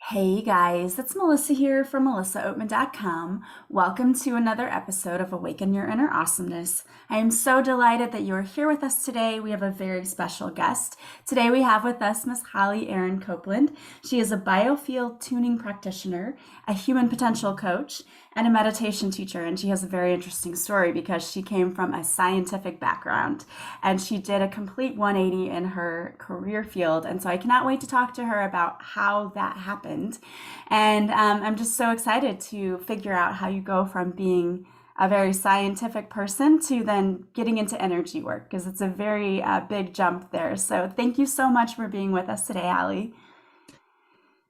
Hey guys, it's Melissa here from melissaoatman.com. Welcome to another episode of Awaken Your Inner Awesomeness. I am so delighted that you are here with us today. We have a very special guest. Today we have with us Miss Holly Erin Copeland. She is a biofield tuning practitioner, a human potential coach, and a meditation teacher. And she has a very interesting story because she came from a scientific background and she did a complete 180 in her career field. And so I cannot wait to talk to her about how that happened. And I'm just so excited to figure out how you go from being a very scientific person to then getting into energy work because it's a very big jump there. So thank you so much for being with us today, Allie.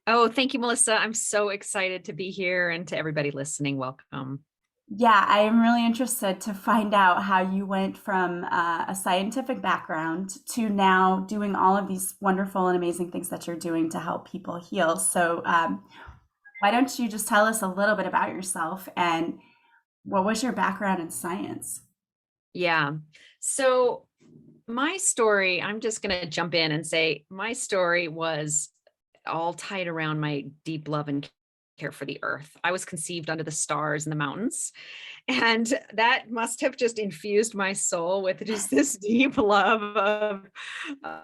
Oh, thank you, Melissa. I'm so excited to be here, and to everybody listening, welcome. Yeah, I am really interested to find out how you went from a scientific background to now doing all of these wonderful and amazing things that you're doing to help people heal. So, why don't you just tell us a little bit about yourself and what was your background in science? Yeah. So, my story, I'm just going to jump in and say my story was all tied around my deep love and care for the earth. I was conceived under the stars and the mountains, and that must have just infused my soul with just this deep love uh,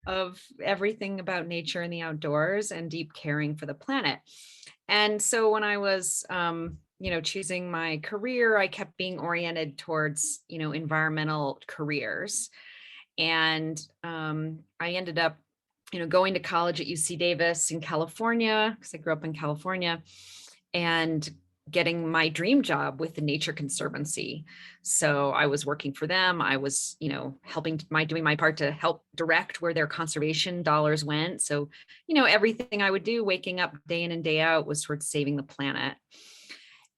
of everything about nature and the outdoors and deep caring for the planet. And so when I was choosing my career, I kept being oriented towards, environmental careers. And I ended up, going to college at UC Davis in California, because I grew up in California, and getting my dream job with the Nature Conservancy. So I was working for them. I was, doing my part to help direct where their conservation dollars went. So, everything I would do, waking up day in and day out, was towards saving the planet.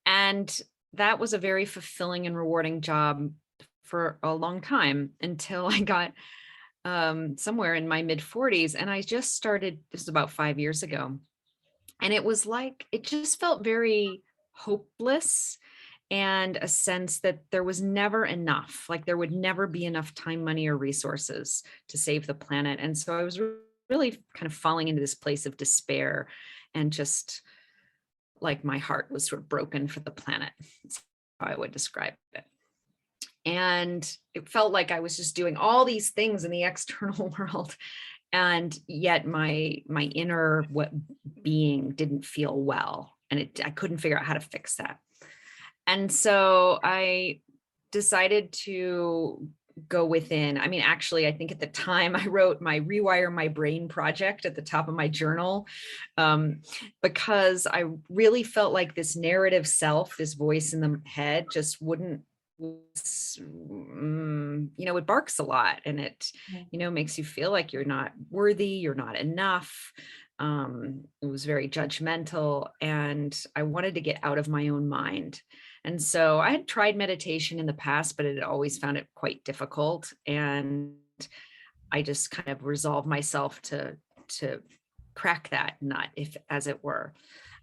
And that was a very fulfilling and rewarding job for a long time until I got somewhere in my mid 40s. And I just started, this was about 5 years ago. And it was like, it just felt very hopeless, and a sense that there was never enough, like there would never be enough time, money, or resources to save the planet. And so I was really kind of falling into this place of despair, and just like my heart was sort of broken for the planet. That's how I would describe it. And it felt like I was just doing all these things in the external world, and yet my inner being didn't feel well, and I couldn't figure out how to fix that. And so I decided to go within. I mean, actually, I think at the time I wrote my Rewire My Brain project at the top of my journal, because I really felt like this narrative self, this voice in the head, just wouldn't, it barks a lot, and it, makes you feel like you're not worthy, you're not enough. It was very judgmental, and I wanted to get out of my own mind. And so I had tried meditation in the past, but I had always found it quite difficult. And I just kind of resolved myself to crack that nut, if as it were.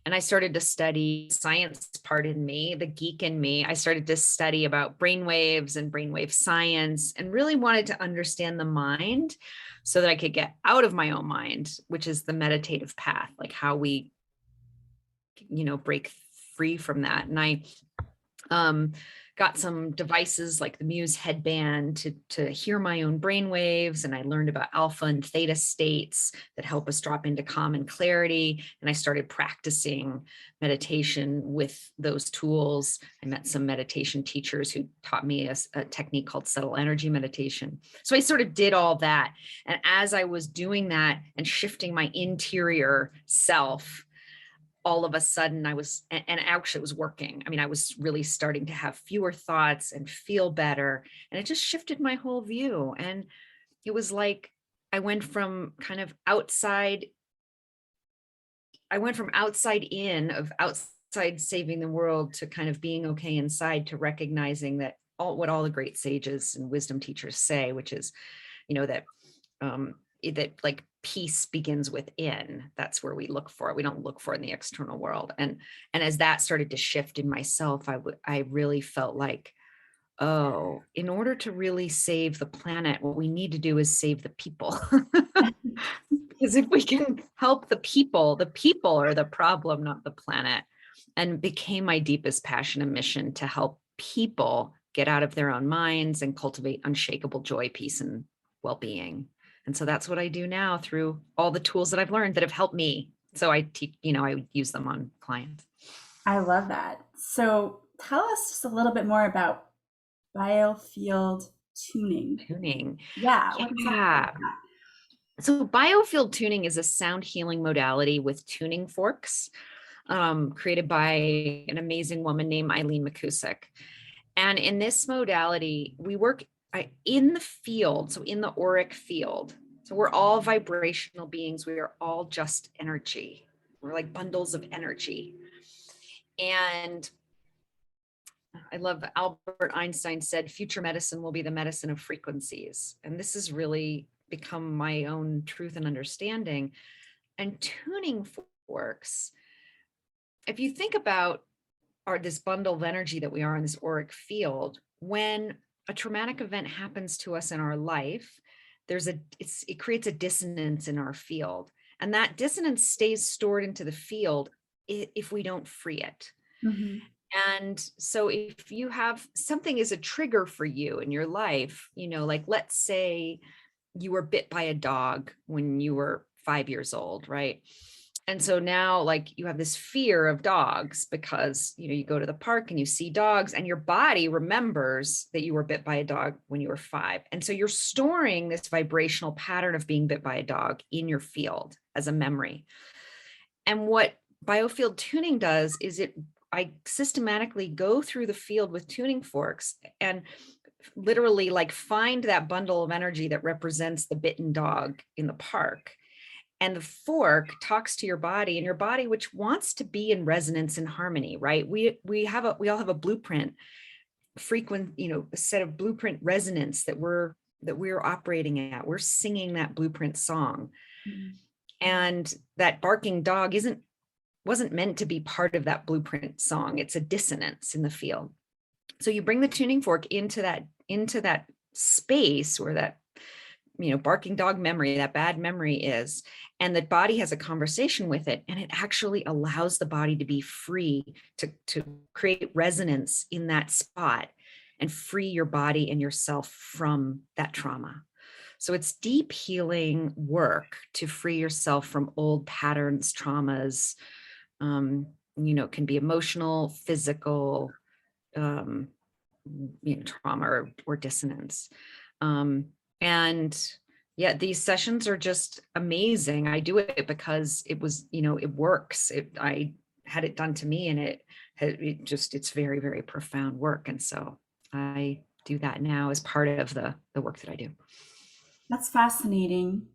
And I started to study science part in me, the geek in me. I started to study about brainwaves and brainwave science, and really wanted to understand the mind so that I could get out of my own mind, which is the meditative path, like how we, break free from that. And I got some devices like the Muse headband to hear my own brain waves. And I learned about alpha and theta states that help us drop into calm and clarity. And I started practicing meditation with those tools. I met some meditation teachers who taught me a technique called subtle energy meditation. So I sort of did all that. And as I was doing that and shifting my interior self, all of a sudden and actually it was working. I mean, I was really starting to have fewer thoughts and feel better. And it just shifted my whole view. And it was like, I went from outside in, of outside saving the world, to kind of being okay inside, to recognizing that what all the great sages and wisdom teachers say, which is, that, that like peace begins within. That's where we look for it. We don't look for it in the external world. And as that started to shift in myself, I really felt like, oh, in order to really save the planet, what we need to do is save the people. Because if we can help the people are the problem, not the planet. And became my deepest passion and mission to help people get out of their own minds and cultivate unshakable joy, peace, and well-being. And so that's what I do now through all the tools that I've learned that have helped me. So I teach, I use them on clients. I love that. So tell us just a little bit more about biofield tuning. Tuning. Yeah, what exactly is Yeah. So biofield tuning is a sound healing modality with tuning forks, created by an amazing woman named Eileen McCusick. And in this modality, we work in the field, so in the auric field. So we're all vibrational beings. We are all just energy. We're like bundles of energy. And I love Albert Einstein said, future medicine will be the medicine of frequencies. And this has really become my own truth and understanding. And tuning forks, if you think about this bundle of energy that we are in this auric field, when a traumatic event happens to us in our life, it creates a dissonance in our field. And that dissonance stays stored into the field if we don't free it. Mm-hmm. And so if you have something is a trigger for you in your life, like let's say you were bit by a dog when you were 5 years old, right? And so now like you have this fear of dogs because, you go to the park and you see dogs and your body remembers that you were bit by a dog when you were 5. And so you're storing this vibrational pattern of being bit by a dog in your field as a memory. And what biofield tuning does is I systematically go through the field with tuning forks and literally like find that bundle of energy that represents the bitten dog in the park. And the fork talks to your body, and your body, which wants to be in resonance and harmony, right? We all have a blueprint, a set of blueprint resonance that we're operating at. We're singing that blueprint song. Mm-hmm. And that barking dog wasn't meant to be part of that blueprint song. It's a dissonance in the field. So you bring the tuning fork into that space where that barking dog memory, that bad memory is, and the body has a conversation with it, and it actually allows the body to be free to create resonance in that spot and free your body and yourself from that trauma. So it's deep healing work to free yourself from old patterns, traumas, can be emotional, physical, trauma or dissonance. And yeah, these sessions are just amazing. I do it because it works. I had it done to me, and it's very, very profound work. And so I do that now as part of the work that I do. That's fascinating.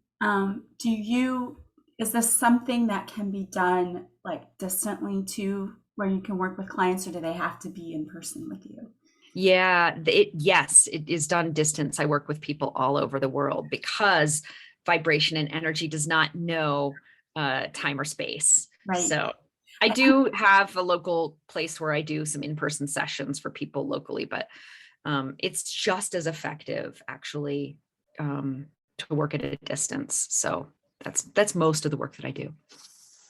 Is this something that can be done like distantly too, where you can work with clients, or do they have to be in person with you? Yeah, yes, it is done distance. I work with people all over the world because vibration and energy does not know time or space. Right. So I do have a local place where I do some in-person sessions for people locally, but it's just as effective actually to work at a distance. So that's most of the work that I do.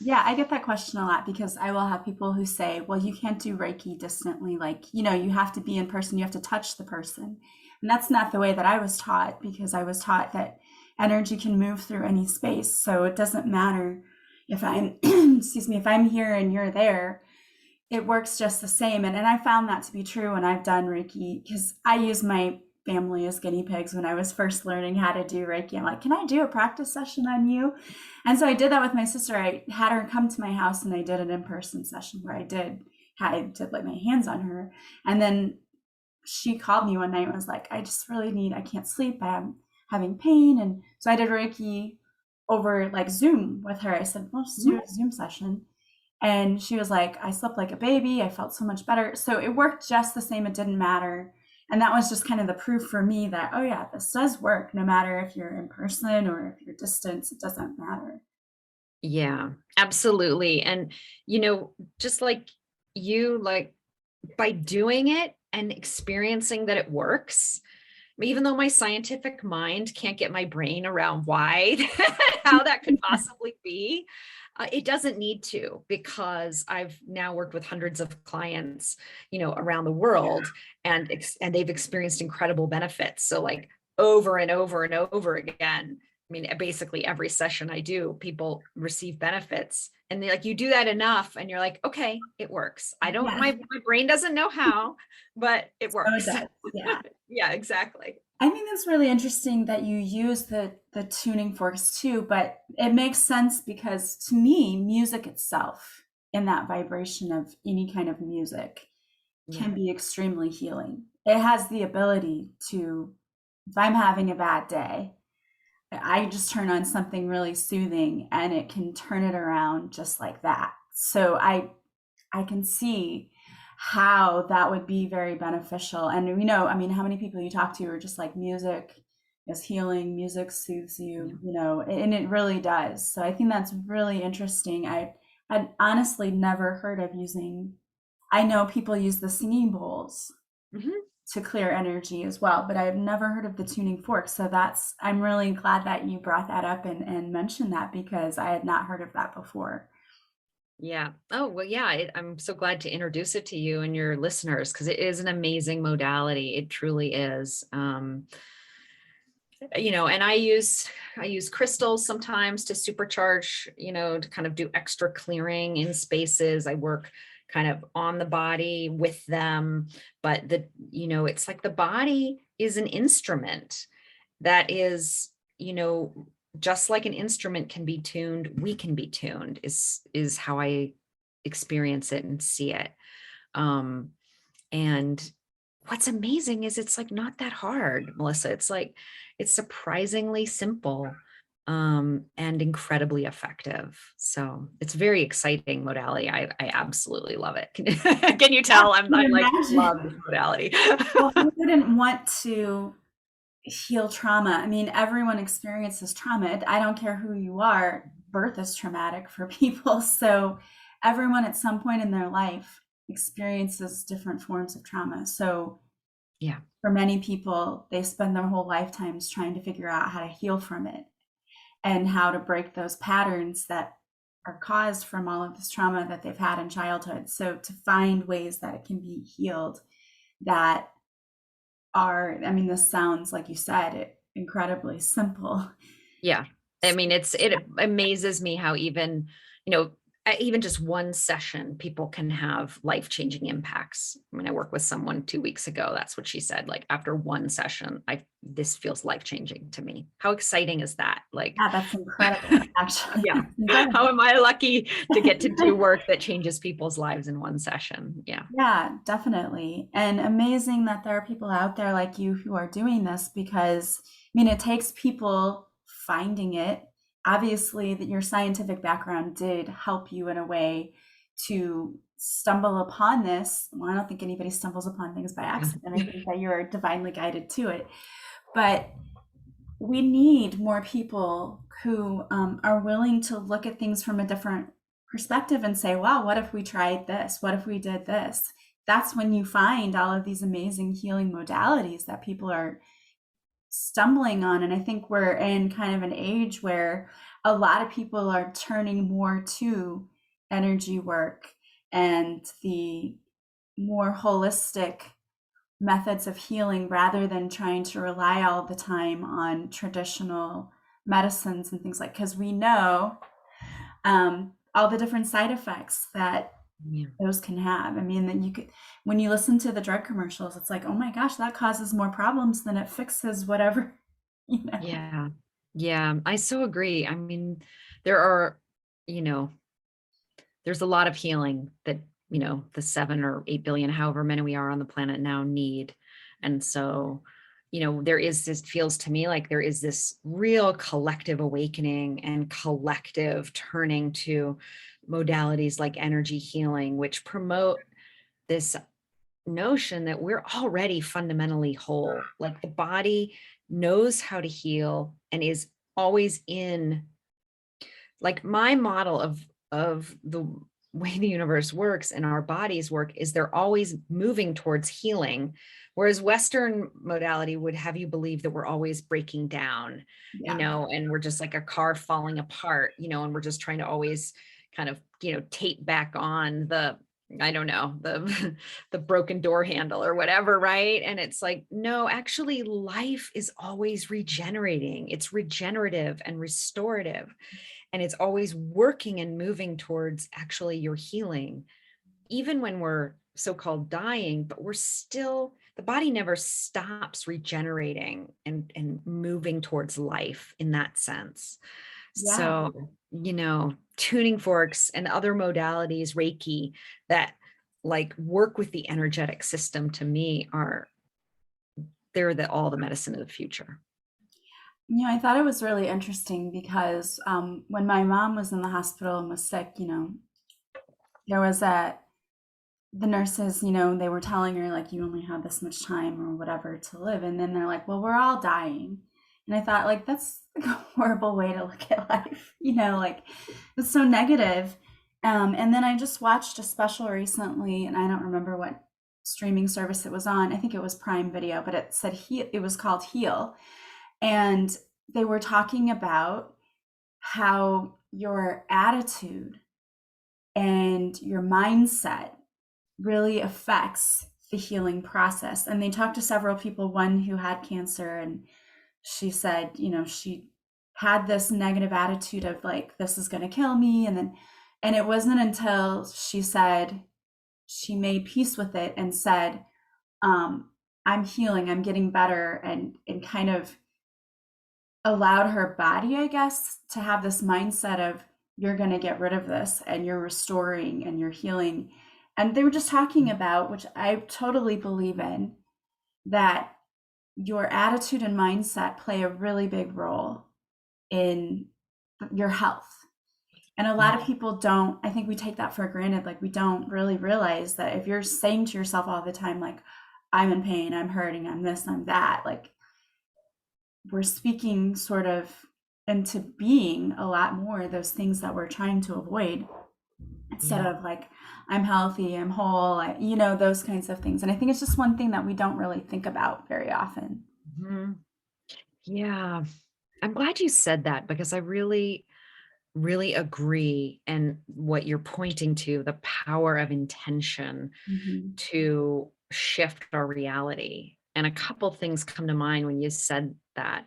Yeah, I get that question a lot because I will have people who say, well, you can't do Reiki distantly. Like, you have to be in person, you have to touch the person. And that's not the way that I was taught, because I was taught that energy can move through any space. So it doesn't matter if I'm, excuse me, if I'm here and you're there, it works just the same. And I found that to be true when I've done Reiki, because I use my family as guinea pigs when I was first learning how to do Reiki. I'm like, can I do a practice session on you? And so I did that with my sister. I had her come to my house and I did an in-person session where I did lay my hands on her. And then she called me one night and was like, I can't sleep. I'm having pain. And so I did Reiki over like Zoom with her. I said, well, just do a Zoom session. And she was like, I slept like a baby. I felt so much better. So it worked just the same. It didn't matter. And that was just kind of the proof for me that, oh yeah, this does work no matter if you're in person or if you're distance, it doesn't matter. Yeah, absolutely. And, just like by doing it and experiencing that it works, even though my scientific mind can't get my brain around why, how that could possibly be, it doesn't need to, because I've now worked with hundreds of clients, around the world, and they've experienced incredible benefits. So like over and over and over again, I mean, basically every session I do, people receive benefits, and they like, you do that enough and you're like, okay, it works. I don't, Yeah. my brain doesn't know how, but it So it works. does. Yeah. Yeah, exactly. I think that's really interesting that you use the tuning forks too, but it makes sense because to me, music itself and that vibration of any kind of music Yeah. can be extremely healing. It has the ability to, if I'm having a bad day, I just turn on something really soothing and it can turn it around just like that. So I can see how that would be very beneficial. And I mean, how many people you talk to are just like music is healing, music soothes Yeah. you, and it really does. So I think that's really interesting. I'd honestly never heard of using, I know people use the singing bowls Mhm. to clear energy as well, but I've never heard of the tuning fork. So I'm really glad that you brought that up and mentioned that because I had not heard of that before. Yeah. Oh, well, yeah. I'm so glad to introduce it to you and your listeners, because it is an amazing modality. It truly is. And I use crystals sometimes to supercharge, to kind of do extra clearing in spaces. I work kind of on the body with them, but it's like the body is an instrument that is, just like an instrument can be tuned, we can be tuned, is how I experience it and see it. Um, and what's amazing is it's like not that hard, Melissa. It's surprisingly simple, and incredibly effective. So it's very exciting modality. I absolutely love it. Can you Yeah, tell? I I can like love imagine. this modality. Well, who wouldn't want to heal trauma? I mean, everyone experiences trauma. I don't care who you are, birth is traumatic for people. So everyone at some point in their life experiences different forms of trauma. So Yeah. for many people, they spend their whole lifetimes trying to figure out how to heal from it and how to break those patterns that are caused from all of this trauma that they've had in childhood. So to find ways that it can be healed that are, I mean, this sounds like you said, incredibly simple. Yeah. I mean, it amazes me how you know, even just one session, people can have life-changing impacts. I mean, I worked with someone 2 weeks ago. That's what she said. Like after one session, this feels life-changing to me. How exciting is that? Like, Yeah, that's incredible, actually. yeah. That's incredible. How am I lucky to get to do work that changes people's lives in one session? Yeah. Yeah, definitely. And amazing that there are people out there like you who are doing this because, I mean, it takes people finding it. Obviously, that your scientific background did help you in a way to stumble upon this. Well, I don't think anybody stumbles upon things by accident. I think that you're divinely guided to it. But we need more people who are willing to look at things from a different perspective and say, wow, what if we tried this? What if we did this? That's when you find all of these amazing healing modalities that people are stumbling on. And I think we're in kind of an age where a lot of people are turning more to energy work and the more holistic methods of healing rather than trying to rely all the time on traditional medicines and things like because we know all the different side effects that Yeah. those can have. I mean, that you could, when you listen to the drug commercials, it's like, oh my gosh, that causes more problems than it fixes whatever, you know. Yeah. Yeah. I so agree. I mean, there are, you know, there's a lot of healing that the 7 or 8 billion, however many we are on the planet now, need. And so there is this, feels to me like there is this real collective awakening and collective turning to modalities like energy healing, which promote this notion that we're already fundamentally whole. Like the body knows how to heal and is always in, like my model of the way the universe works and our bodies work is they're always moving towards healing. Whereas Western modality would have you believe that we're always breaking down, Yeah. and we're just like a car falling apart, and we're just trying to always kind of, tape back on the, I don't know, the the broken door handle or whatever, right? And it's like, no, actually life is always regenerating. It's regenerative and restorative, and it's always working and moving towards actually your healing, even when we're so-called dying, but we're still, the body never stops regenerating and moving towards life in that sense. Yeah. So, tuning forks and other modalities, Reiki, that like work with the energetic system, to me are, they're all the medicine of the future. I thought it was really interesting because when my mom was in the hospital and was sick, there was the nurses, they were telling her, like, you only have this much time or whatever to live. And then they're like, well, we're all dying. And I thought, like, that's like a horrible way to look at life, like it's so negative. And then I just watched a special recently, and I don't remember what streaming service it was on. I think it was Prime Video, but it said it was called Heal. And they were talking about how your attitude and your mindset really affects the healing process. And they talked to several people, one who had cancer, and she said, she had this negative attitude of like, this is going to kill me. And it wasn't until she said she made peace with it and said, I'm healing, I'm getting better, and kind of allowed her body, I guess, to have this mindset of, you're going to get rid of this and you're restoring and you're healing. And they were just talking about, which I totally believe in, that your attitude and mindset play a really big role in your health. And a lot of people don't, I think we take that for granted. Like, we don't really realize that if you're saying to yourself all the time, like, I'm in pain, I'm hurting, I'm this, I'm that, like, we're speaking sort of into being a lot more those things that we're trying to avoid, instead of like, I'm healthy, I'm whole, those kinds of things. And I think it's just one thing that we don't really think about very often. Mhm. Yeah. I'm glad you said that, because I really, really agree. And what you're pointing to, the power of intention Mm-hmm. to shift our reality. And a couple things come to mind when you said that.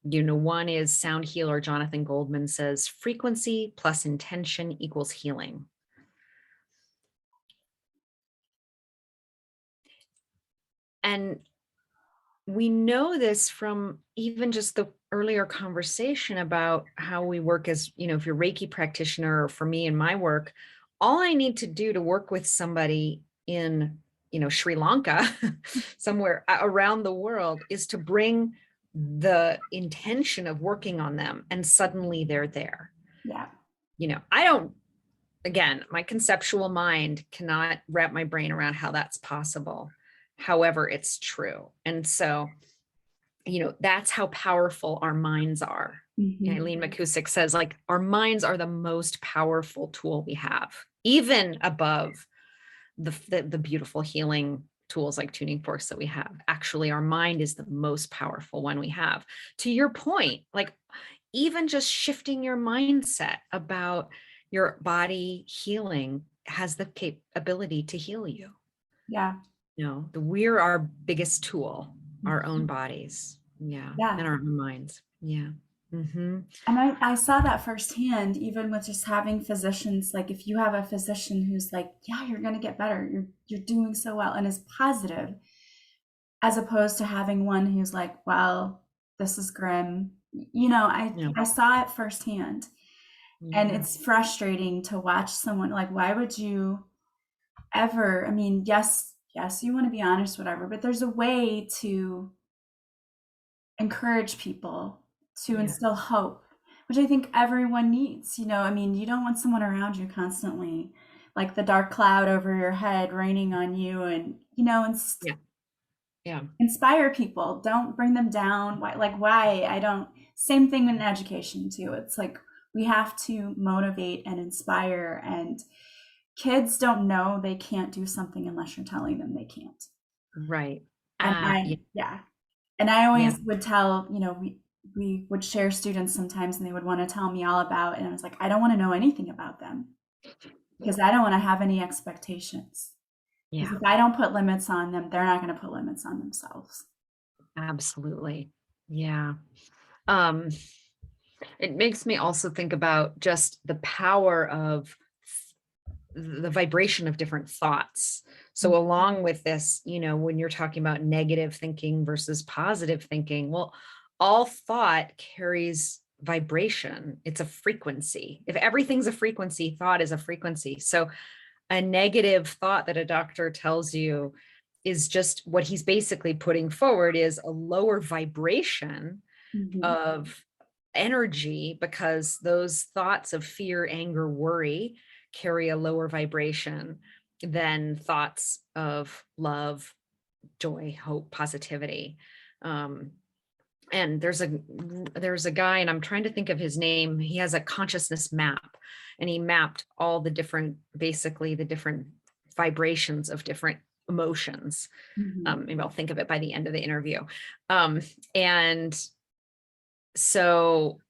One is sound healer Jonathan Goldman says frequency plus intention equals healing. And we know this from even just the earlier conversation about how we work as, if you're Reiki practitioner, or for me in my work, all I need to do to work with somebody in, Sri Lanka, somewhere around the world, is to bring the intention of working on them, and suddenly they're there. Yeah. I don't, again, my conceptual mind cannot wrap my brain around how that's possible. However, it's true. And so, that's how powerful our minds are. Mm-hmm. Eileen McCusick says, like, our minds are the most powerful tool we have, even above the beautiful healing tools like tuning forks that we have. Actually, our mind is the most powerful one we have. To your point, like, even just shifting your mindset about your body healing has the capability to heal you. Yeah. We're our biggest tool, our own bodies. Yeah. Yeah. And our own minds. Yeah. Mm-hmm. And I saw that firsthand, even with just having physicians. Like, if you have a physician who's like, yeah, you're going to get better, you're doing so well, and is positive, as opposed to having one who's like, well, this is grim. I saw it firsthand. And it's frustrating to watch someone, like, why would you ever, I mean, yes, you want to be honest, whatever, but there's a way to encourage people, to instill hope, which I think everyone needs. I mean, you don't want someone around you constantly like the dark cloud over your head raining on you, and inspire people. Don't bring them down. Why? I don't. Same thing in education too. It's like, we have to motivate and inspire, and kids don't know they can't do something unless you're telling them they can't. Right. And Yeah. yeah. And I Yeah. always would tell, we would share students sometimes and they would want to tell me all about it. And I was like, I don't want to know anything about them because I don't want to have any expectations. Because Yeah. if I don't put limits on them, they're not going to put limits on themselves. Absolutely. Yeah. Um, it makes me also think about just the power of the vibration of different thoughts. So along with this, when you're talking about negative thinking versus positive thinking, well, all thought carries vibration. It's a frequency. If everything's a frequency, thought is a frequency. So a negative thought that a doctor tells you is just what he's basically putting forward is a lower vibration Mhm. of energy, because those thoughts of fear, anger, worry carry a lower vibration than thoughts of love, joy, hope, positivity. Um, and there's a guy, and I'm trying to think of his name. He has a consciousness map, and he mapped all the different, basically the different vibrations of different emotions. Mhm. Maybe I'll think of it by the end of the interview. And so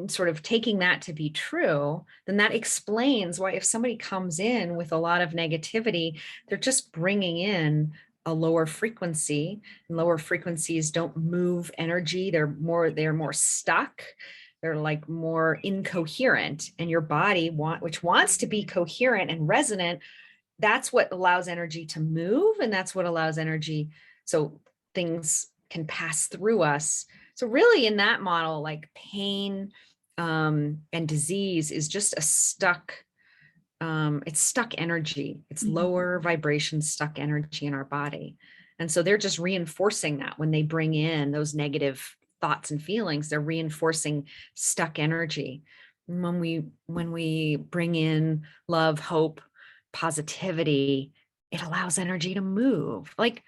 sort of taking that to be true, then that explains why if somebody comes in with a lot of negativity, they're just bringing in a lower frequency, and lower frequencies don't move energy. They're more stuck. They're like more incoherent, and your body which wants to be coherent and resonant, that's what allows energy to move, and that's what allows energy, so things can pass through us. So really in that model, like pain and disease is just a it's stuck energy. It's Mhm. lower vibration stuck energy in our body. And so they're just reinforcing that when they bring in those negative thoughts and feelings, they're reinforcing stuck energy. And when we bring in love, hope, positivity, it allows energy to move. Like,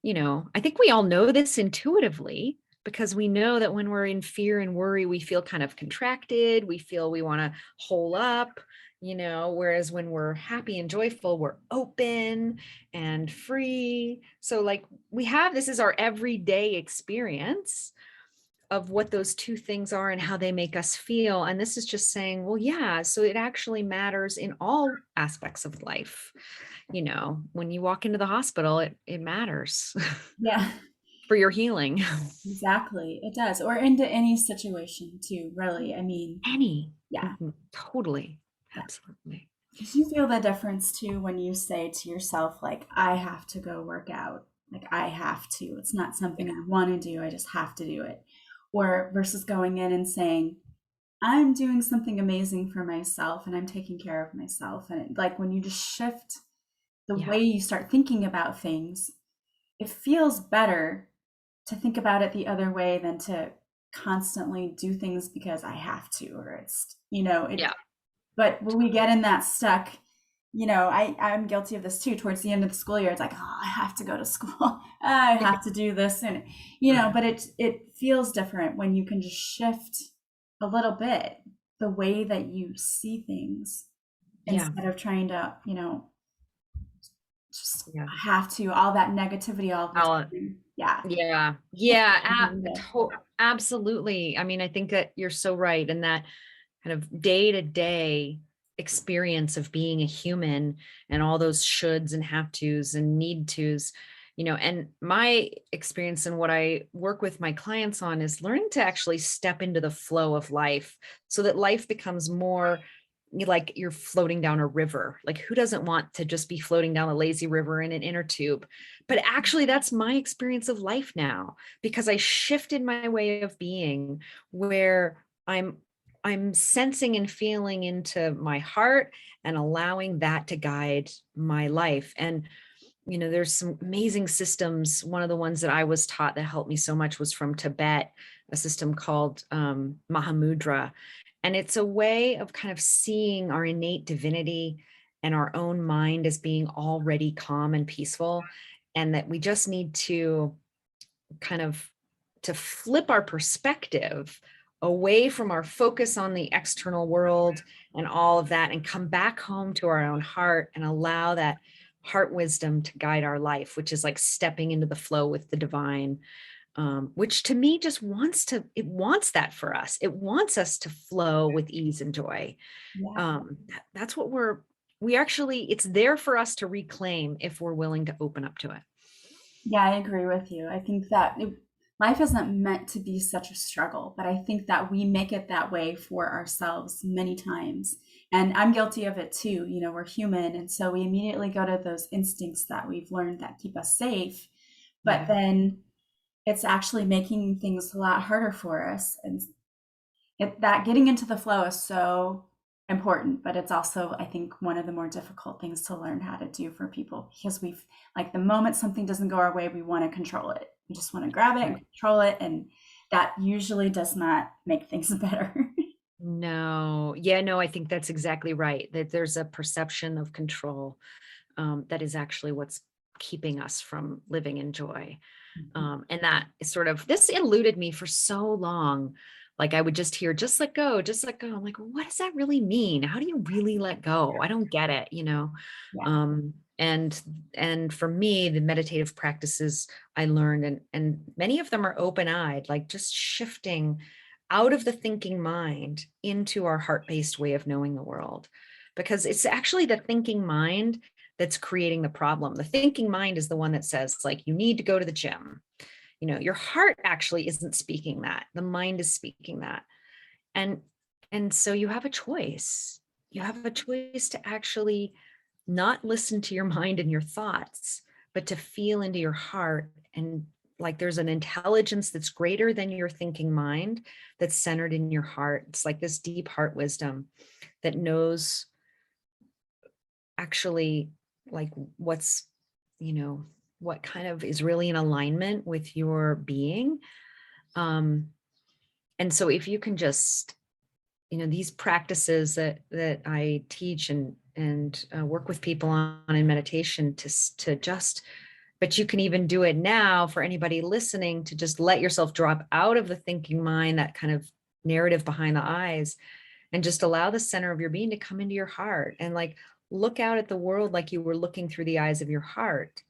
I think we all know this intuitively, because we know that when we're in fear and worry, we feel kind of contracted. We feel we want to hole up, whereas when we're happy and joyful, we're open and free. So like this is our everyday experience of what those two things are and how they make us feel. And this is just saying, well, yeah, so it actually matters in all aspects of life. When you walk into the hospital, it matters Yeah, for your healing. exactly. It does. Or into any situation too, really. I mean, Any. yeah, Totally. yeah. Absolutely. Because you feel the difference too when you say to yourself, like, I have to go work out. Like, I have to. It's not something Yeah. I want to do. I just have to do it. Or versus going in and saying, I'm doing something amazing for myself and I'm taking care of myself. And like when you just shift the Yeah. way you start thinking about things, it feels better to think about it the other way than to constantly do things because I have to, or it. Yeah. But when we get in that stuck, I'm guilty of this too. Towards the end of the school year, it's like, oh, I have to go to school. I have to do this. And, but it feels different when you can just shift a little bit the way that you see things Yeah. instead of trying to, just Yeah. have to, all that negativity all the I'll, time. Yeah. yeah. Shift Yeah. it a little bit. Absolutely. I mean, I think that you're so right. And that kind of day to day experience of being a human, and all those shoulds and have tos and need tos, and my experience and what I work with my clients on is learning to actually step into the flow of life, so that life becomes more like you're floating down a river. Like, who doesn't want to just be floating down a lazy river in an inner tube? But actually, that's my experience of life now, because I shifted my way of being, where I'm sensing and feeling into my heart and allowing that to guide my life. And there's some amazing systems. One of the ones that I was taught that helped me so much was from Tibet, a system called Mahamudra. And it's a way of kind of seeing our innate divinity and our own mind as being already calm and peaceful. And that we just need to kind of to flip our perspective away from our focus on the external world and all of that, and come back home to our own heart and allow that heart wisdom to guide our life, which is like stepping into the flow with the divine, which to me just it wants that for us. It wants us to flow with ease and joy. Yeah. That's what it's there for us to reclaim if we're willing to open up to it. Yeah, I agree with you. I think that life isn't meant to be such a struggle, but I think that we make it that way for ourselves many times. And I'm guilty of it too. You know, we're human. And so we immediately go to those instincts that we've learned that keep us safe. But Yeah. then it's actually making things a lot harder for us. And that getting into the flow is so important, but it's also, I think, one of the more difficult things to learn how to do for people, because we've, like, the moment something doesn't go our way, we want to control it. We just want to grab it and Right. control it, and that usually does not make things better. No, yeah, no, I think that's exactly right. That there's a perception of control, that is actually what's keeping us from living in joy. And that is this eluded me for so long. Like I would just hear, just let go, just let go. I'm like, what does that really mean? How do you really let go? I don't get it, you know? Yeah. Um, and and for me, the meditative practices I learned, and many of them are open-eyed, like just shifting out of the thinking mind into our heart-based way of knowing the world. Because it's actually the thinking mind that's creating the problem. The thinking mind is the one that says, like, you need to go to the gym. You know, your heart actually isn't speaking that. The mind is speaking that. And so you have a choice. You Yeah. have a choice to actually not listen to your mind and your thoughts, but to feel into your heart. And like there's an intelligence that's greater than your thinking mind that's centered in your heart. It's like this deep heart wisdom that knows actually like what's, you know, what kind of is really in alignment with your being. Um, and so if you can just, you know, these practices that I teach and work with people on in meditation to just, but you can even do it now for anybody listening, to just let yourself drop out of the thinking mind, that kind of narrative behind the eyes, and just allow the center of your being to come into your heart, and like look out at the world like you were looking through the eyes of your heart,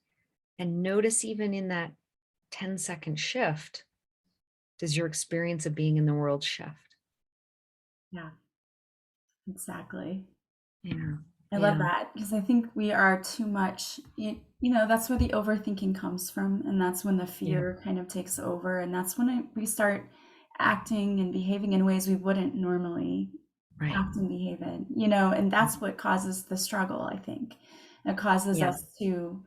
and notice even in that 10-second shift, does your experience of being in the world shift? Yeah, exactly. Yeah. I love Yeah. that, because I think we are too much, you know, that's where the overthinking comes from. And that's when the Yeah. fear kind of takes over. And that's when we start acting and behaving in ways we wouldn't normally Right. act and behave in, you know, and that's what causes the struggle, I think. It causes Yeah. us to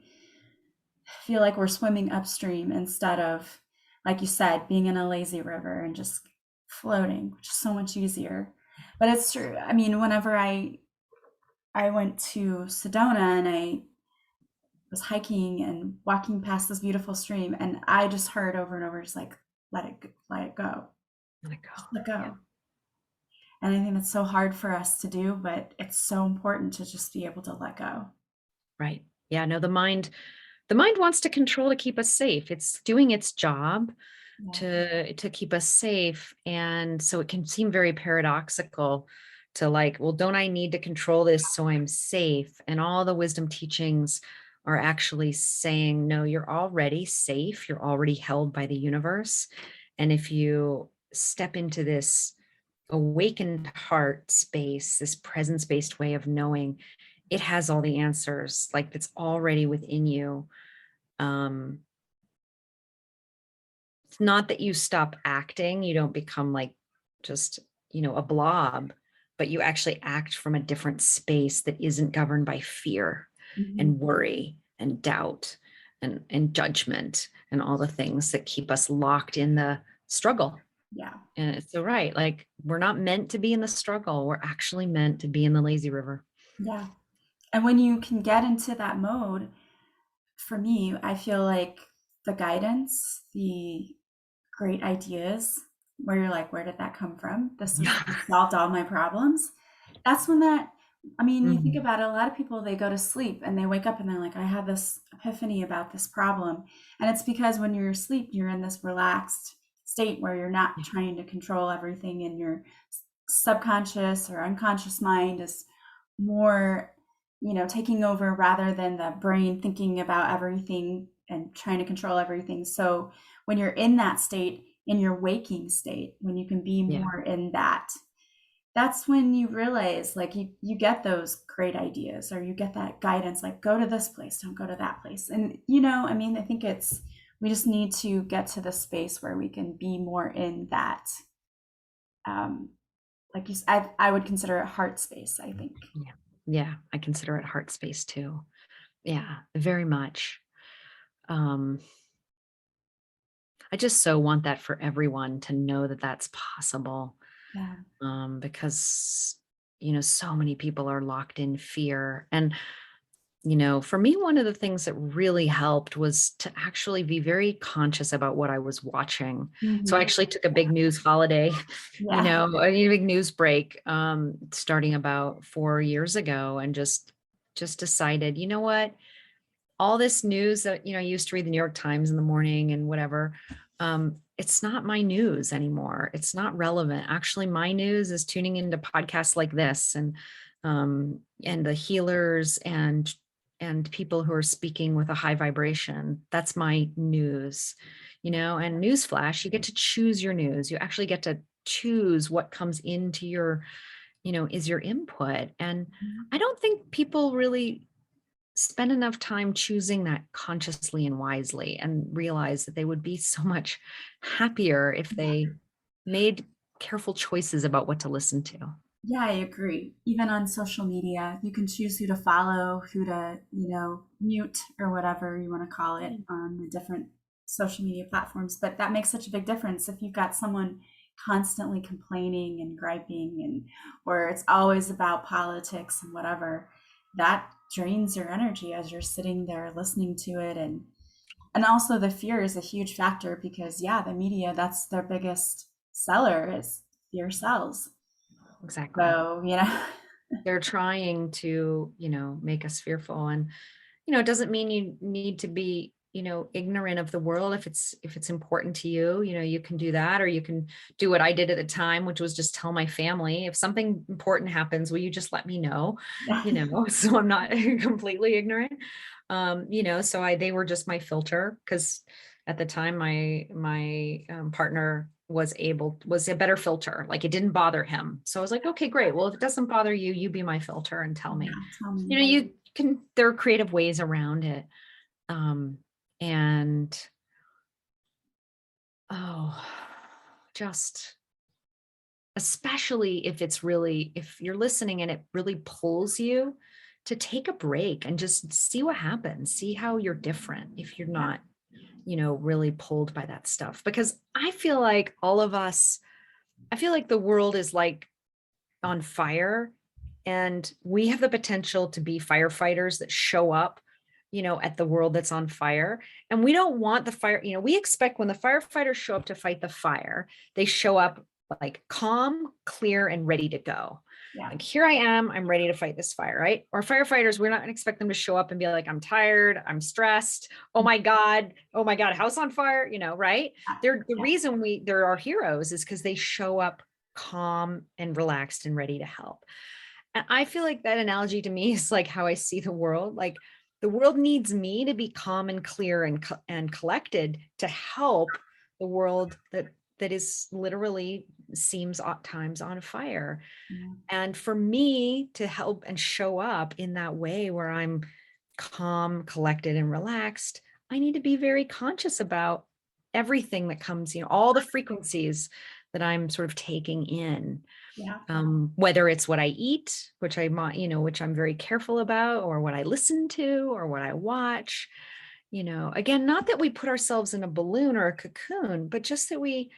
feel like we're swimming upstream instead of, like you said, being in a lazy river and just floating, which is so much easier. But it's true. I mean, whenever I went to Sedona and I was hiking and walking past this beautiful stream, and I just heard over and over, just like, let it go, Let it go. just let Yeah. go. And I think that's so hard for us to do, but it's so important to just be able to let go. Right. Yeah. No, the mind wants to control to keep us safe. It's doing its job Yeah. to keep us safe. And so it can seem very paradoxical to like, well, don't I need to control this so I'm safe? And all the wisdom teachings are actually saying, no, you're already safe. You're already held by the universe. And if you step into this awakened heart space, this presence based way of knowing, it has all the answers, like it's already within you. Um, it's not that you stop acting, you don't become like just, you know, a blob, but you actually act from a different space that isn't governed by fear Mhm. and worry and doubt and judgment and all the things that keep us locked in the struggle. Yeah. And it's so right. Like we're not meant to be in the struggle. We're actually meant to be in the lazy river. Yeah. And when you can get into that mode, for me, I feel like the guidance, the great ideas, where you're like, where did that come from? This solved all my problems. That's when that, I mean, you think Mhm. about it, a lot of people, they go to sleep and they wake up and they're like, I had this epiphany about this problem. And it's because when you're asleep, you're in this relaxed state where you're not trying to control everything, and your subconscious or unconscious mind is more, taking over rather than the brain thinking about everything and trying to control everything. So when you're in that state, in your waking state, when you can be Yeah. more in that, that's when you realize, like, you get those great ideas, or you get that guidance, like, go to this place, don't go to that place. And I mean, I think we just need to get to the space where we can be more in that, um like I would consider it heart space, I think. Yeah. Yeah. I consider it heart space too. Yeah, very much. Um, I just so want that for everyone to know that that's possible. Yeah. Because, so many people are locked in fear. And, for me, one of the things that really helped was to actually be very conscious about what I was watching. So I Hmm. actually took a big news holiday, Yeah. a big news break, starting about 4 years ago, and just decided, you know what? All this news that, I used to read the New York Times in the morning and whatever, it's not my news anymore. It's not relevant. Actually, my news is tuning into podcasts like this, and the healers and people who are speaking with a high vibration. That's my news, and newsflash, you get to choose your news. You actually get to choose what comes into your, is your input. And I don't think people really spend enough time choosing that consciously and wisely, and realize that they would be so much happier if they made careful choices about what to listen to. Yeah, I agree. Even on social media, you can choose who to follow, who to, mute, or whatever you want to call it, Mm. on the different social media platforms. But that makes such a big difference if you've got someone constantly complaining and griping, and or it's always about politics and whatever. That drains your energy as you're sitting there listening to it. And also the fear is a huge factor, because yeah, the media, that's their biggest seller, is fear sells. Exactly. So, They're trying to, make us fearful. And, it doesn't mean you need to be, ignorant of the world. If it's important to you, you can do that, or you can do what I did at the time, which was just tell my family, if something important happens, will you just let me know, so I'm not completely ignorant. So they were just my filter, because at the time my partner was a better filter. Like, it didn't bother him. So I was like, okay, great. Well, if it doesn't bother you, you be my filter and tell me. yeah, tell me. There are creative ways around it. Um, and oh, just especially if you're listening and it really pulls you, to take a break and just see what happens, see how you're different if you're Yeah, not, really pulled by that stuff. Because I feel like all of us, I feel like the world is like on fire, and we have the potential to be firefighters that show up, at the world that's on fire. And we don't want the fire, we expect when the firefighters show up to fight the fire, they show up like calm, clear, and ready to go. yeah, Like, here I am, I'm ready to fight this fire, right? Or firefighters, we're not going to expect them to show up and be like, I'm tired, I'm stressed, oh my God, house on fire, right? They're the yeah, reason they're our heroes is because they show up calm and relaxed and ready to help. And I feel like that analogy to me is like how I see the world. Like, the world needs me to be calm and clear and collected to help the world that is literally seems at times on fire. yeah, And for me to help and show up in that way where I'm calm, collected, and relaxed, I need to be very conscious about everything that comes, all the frequencies that I'm sort of taking in, yeah, whether it's what I eat, which which I'm very careful about, or what I listen to, or what I watch. Again, not that we put ourselves in a balloon or a cocoon, but just that we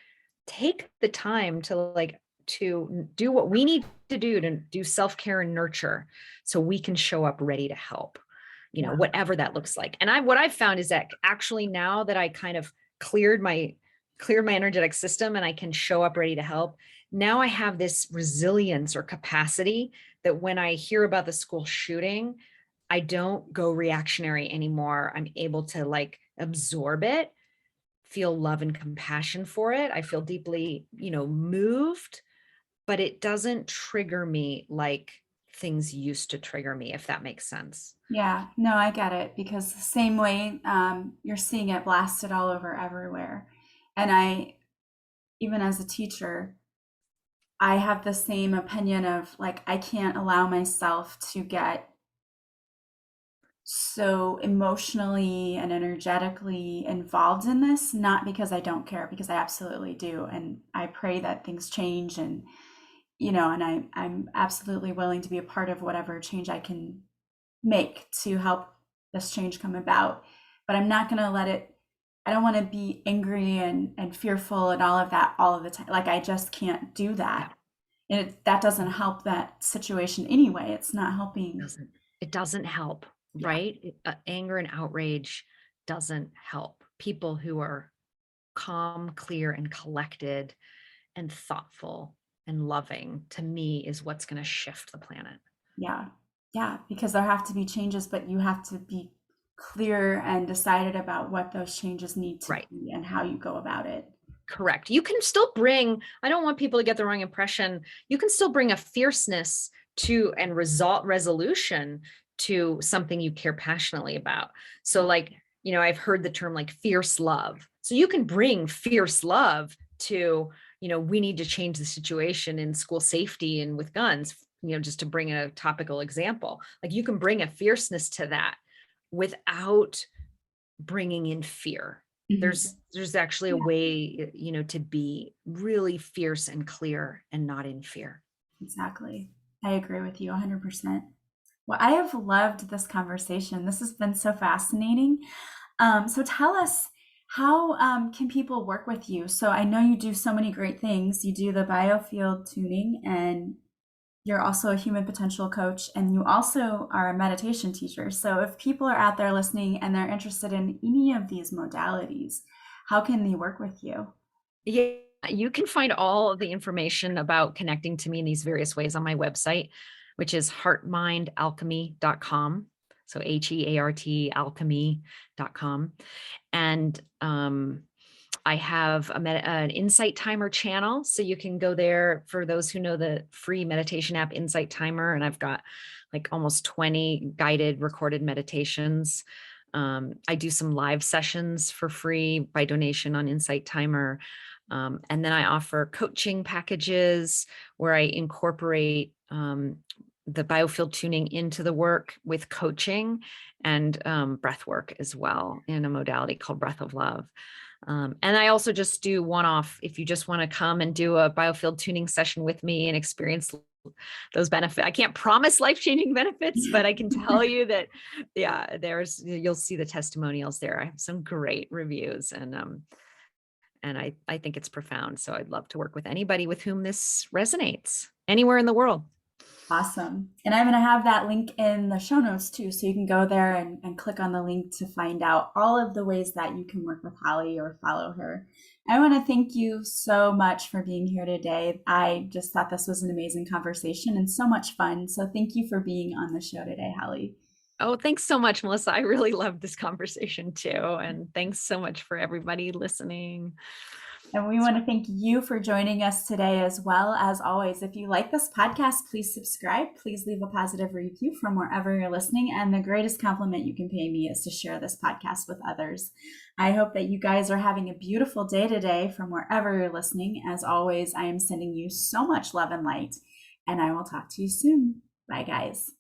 take the time to do what we need to do self-care and nurture, so we can show up ready to help, yeah, whatever that looks like. And what I've found is that actually, now that I kind of cleared my energetic system and I can show up ready to help, now I have this resilience or capacity that when I hear about the school shooting, I don't go reactionary anymore. I'm able to like absorb it, feel love and compassion for it. I feel deeply, moved, but it doesn't trigger me like things used to trigger me, if that makes sense. Yeah, no, I get it because the same way you're seeing it blasted all over everywhere. And even as a teacher, I have the same opinion of like, I can't allow myself to get so emotionally and energetically involved in this, not because I don't care, because I absolutely do. And I pray that things change and, and I'm absolutely willing to be a part of whatever change I can make to help this change come about. But I'm not going to let it, I don't want to be angry and fearful and all of that all of the time. Like, I just can't do Yeah. that. And that doesn't help that situation anyway. It's not helping. It doesn't help, Yeah. right? Anger and outrage doesn't help. People who are calm, clear, and collected and thoughtful and loving, to me, is what's going to shift the planet. Yeah. Yeah. Because there have to be changes, but you have to be clear and decided about what those changes need to Right. be and how you go about it. Correct. You can still bring, I don't want people to get the wrong impression. You can still bring a fierceness to and resolution to something you care passionately about. So like, I've heard the term like fierce love. So you can bring fierce love to, we need to change the situation in school safety and with guns, just to bring a topical example. Like you can bring a fierceness to that without bringing in fear. Mhm. There's actually a Yeah, way, to be really fierce and clear and not in fear. exactly. I agree with you 100%. Well, I have loved this conversation. This has been so fascinating. So tell us, how can people work with you? So I know you do so many great things. You do the biofield tuning, and you're also a human potential coach, and you also are a meditation teacher. So if people are out there listening and they're interested in any of these modalities, how can they work with you? Yeah, you can find all of the information about connecting to me in these various ways on my website, which is heartmindalchemy.com. So HEART alchemy.com. And I have an insight timer channel. So you can go there for those who know the free meditation app Insight Timer. And I've got like almost 20 guided recorded meditations. I do some live sessions for free by donation on Insight Timer. And then I offer coaching packages where I incorporate the biofield tuning into the work with coaching and breath work as well in a modality called Breath of Love. And I also just do one-off if you just want to come and do a biofield tuning session with me and experience those benefits. I can't promise life-changing benefits, but I can tell you that, yeah, you'll see the testimonials there. I have some great reviews, and I think it's profound. So I'd love to work with anybody with whom this resonates anywhere in the world. Awesome. And I'm going to have that link in the show notes too. So you can go there and click on the link to find out all of the ways that you can work with Holly or follow her. I want to thank you so much for being here today. I just thought this was an amazing conversation and so much fun. So thank you for being on the show today, Holly. Oh, thanks so much, Melissa. I really loved this conversation too. And thanks so much for everybody listening. And we want to thank you for joining us today as well. As always, if you like this podcast, please subscribe. Please leave a positive review from wherever you're listening. And the greatest compliment you can pay me is to share this podcast with others. I hope that you guys are having a beautiful day today from wherever you're listening. As always, I am sending you so much love and light, and I will talk to you soon. Bye, guys.